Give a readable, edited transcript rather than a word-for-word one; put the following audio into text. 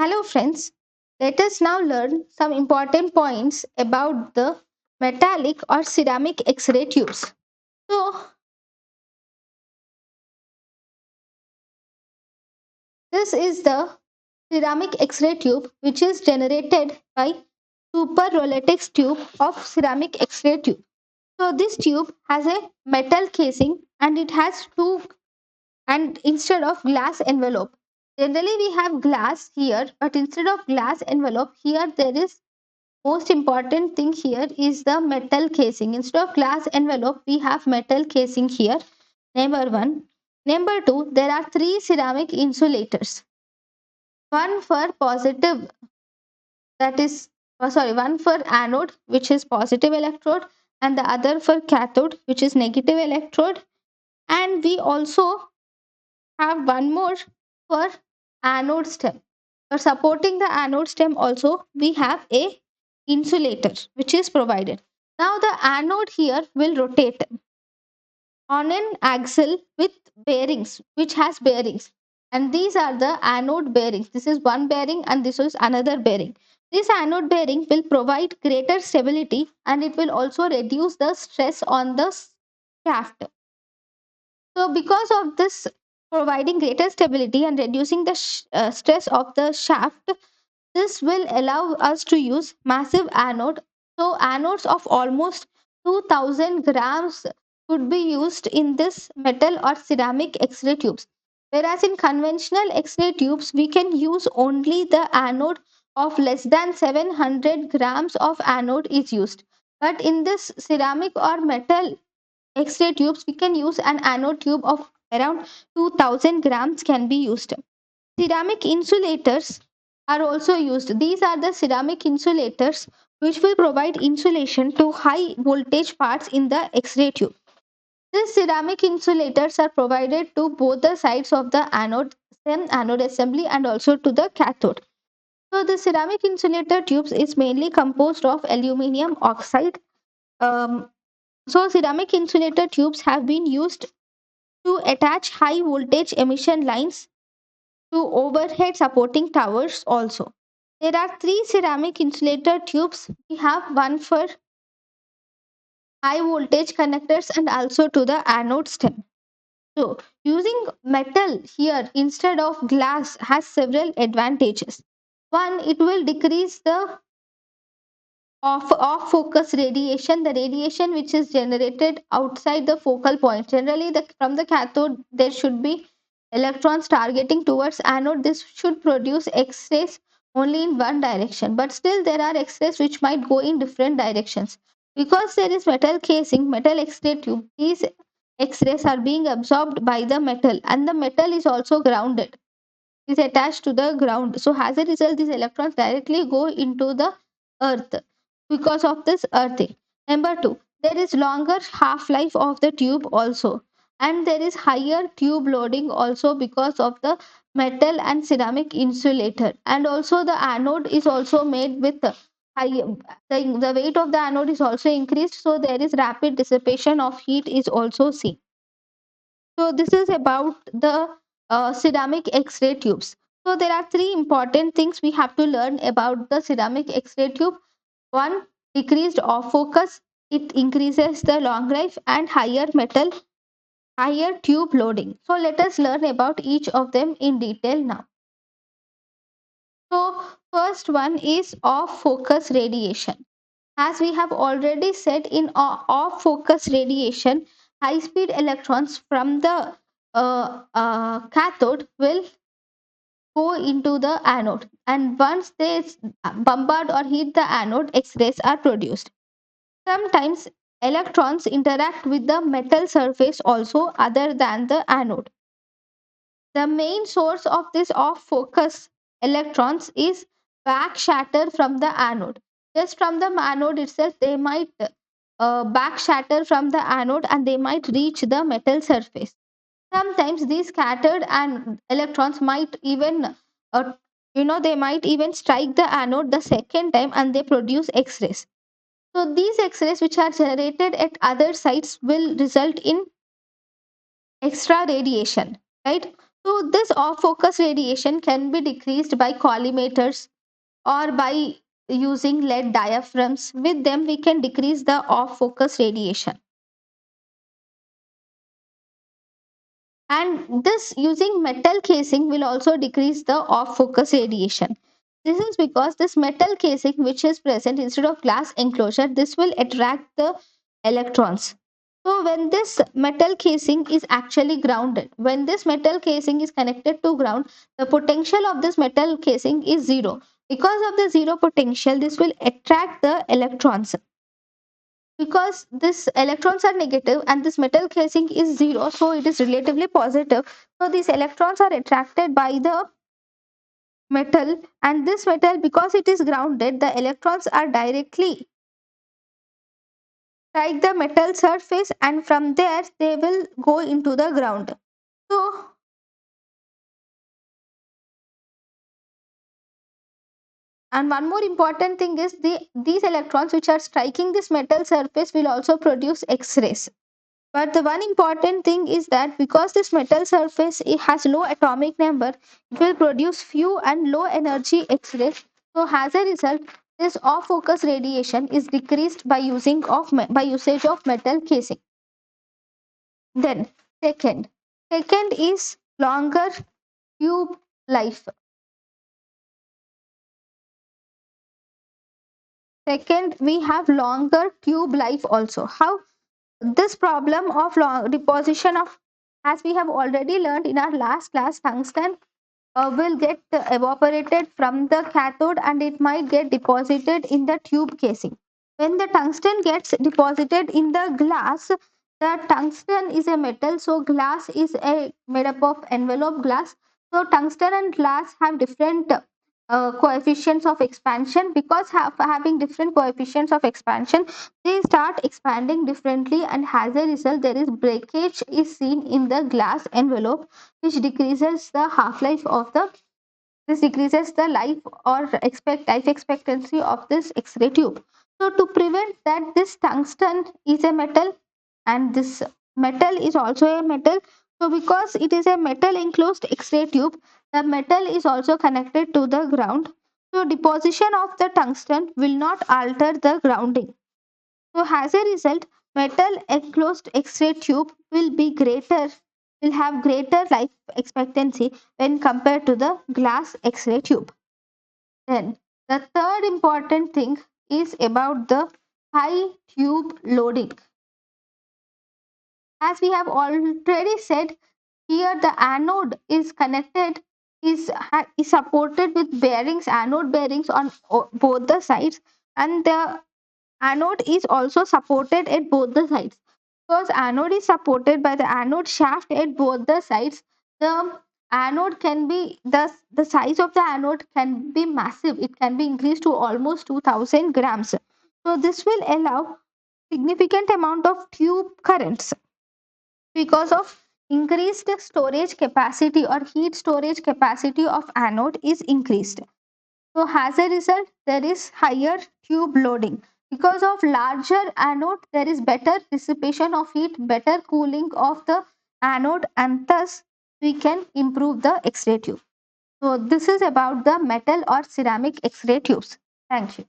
Hello friends, let us now learn some important points about the metallic or ceramic X-ray tubes. So this is the ceramic X-ray tube which is generated by super Rolletex tube of ceramic X-ray tube. So this tube has a metal casing and it has two and instead of glass envelope. Generally we have glass here, but instead of glass envelope here there is most important thing here is the metal casing. Instead of glass envelope, we have metal casing here. Number one. Number two, there are three ceramic insulators. One for positive, that is, one for anode, which is positive electrode, and the other for cathode, which is negative electrode. And we also have one more for anode stem. For supporting the anode stem also, we have a insulator which is provided. Now the anode here will rotate on an axle with bearings, which has bearings. And these are the anode bearings. This is one bearing and this is another bearing. This anode bearing will provide greater stability and it will also reduce the stress on the shaft. So because of this providing greater stability and reducing the stress of the shaft, this will allow us to use massive anode. So anodes of almost 2000 grams could be used in this metal or ceramic X-ray tubes. Whereas in conventional X-ray tubes, we can use only the anode of less than 700 grams of anode is used. But in this ceramic or metal X-ray tubes, we can use an anode tube of around 2000 grams can be used. Ceramic insulators are also used. These are the ceramic insulators which will provide insulation to high voltage parts in the X-ray tube. These ceramic insulators are provided to both the sides of the anode stem, anode assembly, and also to the cathode. So the ceramic insulator tubes is mainly composed of aluminum oxide. Um, so ceramic insulator tubes have been used to attach high voltage emission lines to overhead supporting towers also. There are three ceramic insulator tubes. We have one for high voltage connectors and also to the anode stem. So, using metal here instead of glass has several advantages. One, it will decrease the off focus radiation, the radiation which is generated outside the focal point. Generally, from the cathode, there should be electrons targeting towards anode. This should produce X rays only in one direction, but still, there are X rays which might go in different directions. Because there is metal casing, metal X ray tube, these X rays are being absorbed by the metal, and the metal is also grounded, is attached to the ground. So, as a result, these electrons directly go into the earth because of this earthing. Number two, there is longer half life of the tube also, and there is higher tube loading also because of the metal and ceramic insulator. And also, the anode is also made with high, the weight of the anode is also increased, so there is rapid dissipation of heat is also seen. So this is about the ceramic X-ray tubes. So there are three important things we have to learn about the ceramic X-ray tube. One, decreased off focus. It increases the long life and higher tube loading. So let us learn about each of them in detail now. So first one is off focus radiation. As we have already said, in off focus radiation, high speed electrons from the cathode will go into the anode, and once they bombard or hit the anode, X rays are produced. Sometimes electrons interact with the metal surface also other than the anode. The main source of this off focus electrons is back shatter from the anode. Just from the anode itself, they might back shatter from the anode and they might reach the metal surface. Sometimes these scattered and electrons might even, uh, they might even strike the anode the second time and they produce X rays. So these X rays, which are generated at other sites, will result in extra radiation, right? So this off focus radiation can be decreased by collimators or by using lead diaphragms. With them we can decrease the off focus radiation. And this using metal casing will also decrease the off focus radiation. This is because this metal casing which is present instead of glass enclosure, this will attract the electrons. So when this metal casing is actually grounded, when this metal casing is connected to ground, the potential of this metal casing is zero. Because of the zero potential, this will attract the electrons. Because this electrons are negative and this metal casing is zero, so it is relatively positive. So these electrons are attracted by the metal, and this metal, because it is grounded, the electrons are directly strike the metal surface, and from there they will go into the ground. So, and one more important thing is these electrons which are striking this metal surface will also produce X-rays. But the one important thing is that because this metal surface it has low atomic number, it will produce few and low energy X-rays. So as a result, this off focus radiation is decreased by usage of metal casing. Then second is longer tube life. Second, we have longer tube life also. How this problem of long deposition of, as we have already learned in our last class, tungsten will get evaporated from the cathode and it might get deposited in the tube casing. When the tungsten gets deposited in the glass, the tungsten is a metal, so glass is made up of envelope glass. So tungsten and glass have different coefficients of expansion. Because having different coefficients of expansion, they start expanding differently, and as a result there is breakage is seen in the glass envelope, which decreases the half life of the, this decreases the life or life expectancy of this X-ray tube. So to prevent that, this tungsten is a metal and this metal is also a metal. So because it is a metal enclosed X-ray tube, the metal is also connected to the ground. So deposition of the tungsten will not alter the grounding. So as a result, metal enclosed X-ray tube will have greater life expectancy when compared to the glass X-ray tube. Then the third important thing is about the high tube loading. As we have already said, here the anode is connected, is supported with bearings, anode bearings on both the sides, and the anode is also supported at both the sides. Because anode is supported by the anode shaft at both the sides, the anode can be the size of the anode can be massive. It can be increased to almost 2000 grams. So this will allow significant amount of tube currents because of increased storage capacity or heat storage capacity of anode is increased. So as a result, there is higher tube loading. Because of larger anode, there is better dissipation of heat, better cooling of the anode, and thus we can improve the X-ray tube. So this is about the metal or ceramic X-ray tubes. Thank you.